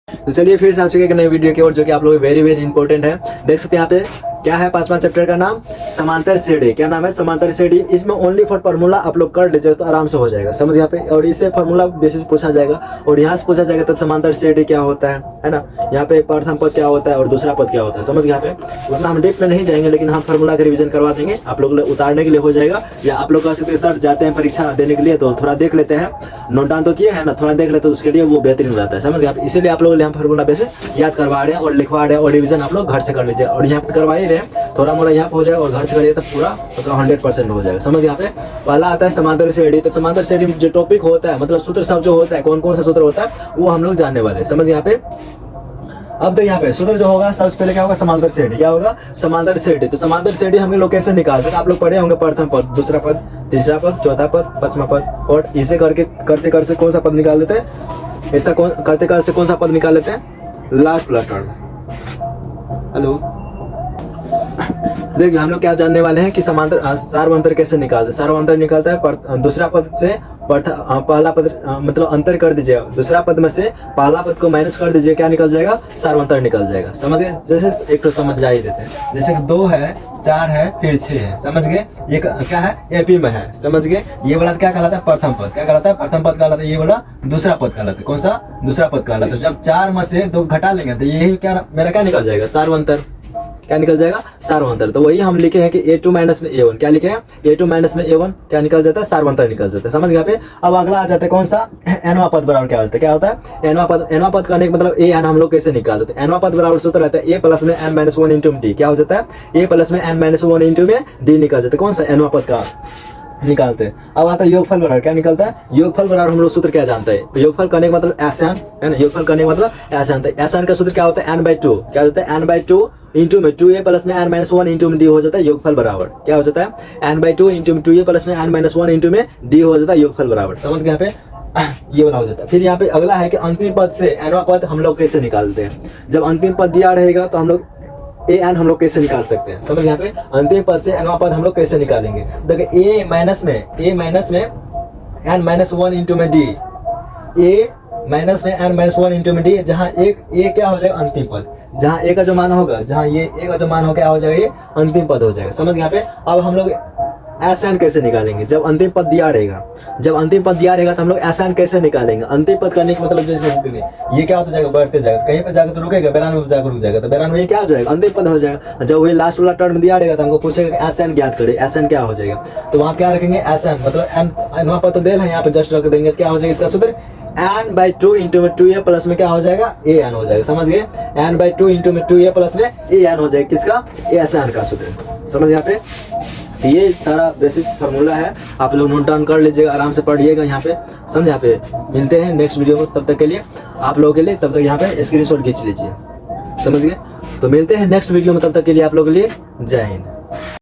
तो चलिए फिर से आ चुके एक नई वीडियो की ओर, जो कि आप लोग वेरी वेरी इंपॉर्टेंट है। देख सकते हैं यहाँ पे क्या है, पांचवा चैप्टर का नाम समांतर श्रेणी। क्या नाम है? समांतर श्रेणी। इसमें ओनली फॉर फार्मूला आप लोग कर लीजिए तो आराम से हो जाएगा, समझ यहाँ पे। और इससे फार्मूला बेसिस पूछा जाएगा और यहाँ से पूछा जाएगा तो समांतर श्रेणी क्या होता है ना। यहाँ पे प्रथम पद क्या होता है और दूसरा पद क्या होता है, समझ यहाँ पे। उतना हम डीप में नहीं जाएंगे, लेकिन हम फार्मूला का रिविजन करवा देंगे आप लोग उतारने के लिए हो जाएगा। या आप लोग कह सकते हैं सर जाते हैं परीक्षा देने के लिए तो थोड़ा देख लेते हैं, नोट डाउन तो किए हैं ना, थोड़ा देख लेते हैं, उसके लिए वो बेहतरीन हो जाता है, समझ यहाँ पे। इसीलिए आप लोग हम फार्मूला बेसिस याद करवा रहे हैं और लिखवा रहे हैं, और रिविजन आप लोग घर से कर लीजिए। और यहाँ पे करवा ही रहे हैं, थोड़ा मोड़ा यहाँ पे हो जाएगा और घर से करिए तो पूरा 100% हो जाएगा, समझ यहाँ पे। पहला आता है समांतर श्रेणी। तो समांतर श्रेणी जो टॉपिक होता है, मतलब सूत्र सब जो होता है, कौन कौन सा सूत्र होता है वो हम लोग जानने वाले हैं, समझ यहाँ पे। अब तो यहाँ पे सूत्र जो होगा सबसे पहले क्या होगा, समांतर श्रेणी। क्या होगा? समांतर श्रेणी। तो समांतर श्रेणी हम लोग कैसे निकालते हैं? आप लोग पढ़े होंगे प्रथम पद, दूसरा पद, तीसरा पद, चौथा पद, पांचवा पद, और इसे करके करते करते कौन सा पद निकाल लेते हैं? ऐसा करते करते कौन सा पद निकाल लेते हैं? लास्ट वाला टर्म। हेलो, देखिए हम लोग क्या जानने वाले हैं कि समांतर सार्वंतर कैसे निकालते हैं। सार्वंतर निकालता है दूसरा पद से पहला पद, मतलब अंतर कर दीजिए, दूसरा पद में से पहला पद को माइनस कर दीजिए, क्या निकल जाएगा? सार्वंतर निकल जाएगा, समझ गए। जैसे एक तो समझ जा ही देते हैं, जैसे कि 2 है, 4 है, फिर 6 है, समझ गए। ये क्या है? एपी में है, समझ गए। ये वाला क्या कहलाता है? प्रथम पद। क्या कहलाता है? प्रथम पद कहलाता है। ये वाला दूसरा पद कहलाता है। कौन सा? दूसरा पद कहलाता है। जब 4 में से 2 घटा लेंगे तो यही क्या मेरा क्या निकल जाएगा? सार्वंतर। क्या निकल जाएगा? सार्वंतर। तो वही हम लिखे हैं कि A2 माइनस में A1। क्या लिखे हैं? A2 माइनस में A1 क्या निकल जाता है? सार्वंतर निकल जाता है, समझ यहाँ पे। अब अगला आ जाता है कौन सा? nवां पद बराबर क्या होता है? क्या होता है? nवां पद करने का मतलब an हम लोग कैसे निकालते हैं? nवां पद बराबर सूत्र रहता है a प्लस में n माइनस 1 इंटू d। क्या हो जाता है? a प्लस में n माइनस 1 इंटू में d निकल जाता है। कौन सा? nवां पद का निकालते हैं। अब आता है योगफल बराबर। क्या निकलता है? योगफल बराबर हम लोग सूत्र क्या जानते हैं? योगफल करने का मतलब एसान है ना। योगफल करने का मतलब एसान है। एसान का सूत्र क्या होता है? n/2। क्या होता है? n/2 इंटू में 2a प्लस में n माइनस 1 इंटू में d हो जाता है योगफल बराबर। क्या हो जाता है? n/2 इंटू में 2a प्लस में n माइनस 1 इंटू में d हो जाता है योगफल बराबर, समझ गए यहाँ पे। ये वाला हो जाता है। फिर यहाँ पे अगला है कि अंतिम पद से nवां पद हम लोग कैसे निकालते हैं। जब अंतिम पद दिया रहेगा तो हम लोग an हम लोग कैसे निकाल सकते हैं, समझ यहाँ पे। अंतिम पद से nवां पद हम लोग कैसे निकालेंगे? देखिए a माइनस में n माइनस 1 इंटू में d, a माइनस में n माइनस 1 इंटू में d, जहाँ एक a क्या हो जाएगा? अंतिम पद। जहाँ a का जो मान होगा, जहाँ ये a का जो मान हो क्या हो जाएगा? ये अंतिम पद हो जाएगा, समझ यहाँ पे। अब हम लोग एसान कैसे निकालेंगे? जब अंतिम पद दिया रहेगा, तो हम लोग एसान कैसे निकालेंगे? अंतिम पद करने का मतलब जैसे ये क्या होता जाएगा? बढ़ते जाएगा, कहीं पर जाकर तो रुकेगा, 92 में जाकर रुक जाएगा, तो 92 ये क्या हो जाएगा? अंतिम पद हो जाएगा। जब वही लास्ट वाला टर्म दिया रहेगा तो हमको पूछेगा कि एसान ज्ञात करे, एसान क्या हो जाएगा? तो वहाँ क्या रखेंगे? एसान मतलब nवां पद तो दे है, यहाँ पे जस्ट रख देंगे। क्या हो जाएगा इसका सूत्र? n/2 इंटू में 2a प्लस में क्या हो जाएगा? an हो जाएगा, समझ गए। n/2 इंटू में 2a प्लस में an हो जाएगा, किसका? एसान का सूत्र, समझ यहाँ पे। ये सारा बेसिस फार्मूला है, आप लोग नोट डाउन कर लीजिएगा, आराम से पढ़िएगा यहाँ पे, समझ यहाँ पे। मिलते हैं नेक्स्ट वीडियो में, तब तक के लिए आप लोगों के लिए, तब तक यहाँ पे स्क्रीनशॉट खींच लीजिए, समझ गए। तो मिलते हैं नेक्स्ट वीडियो में, तब तक के लिए आप लोगों के लिए जय हिंद।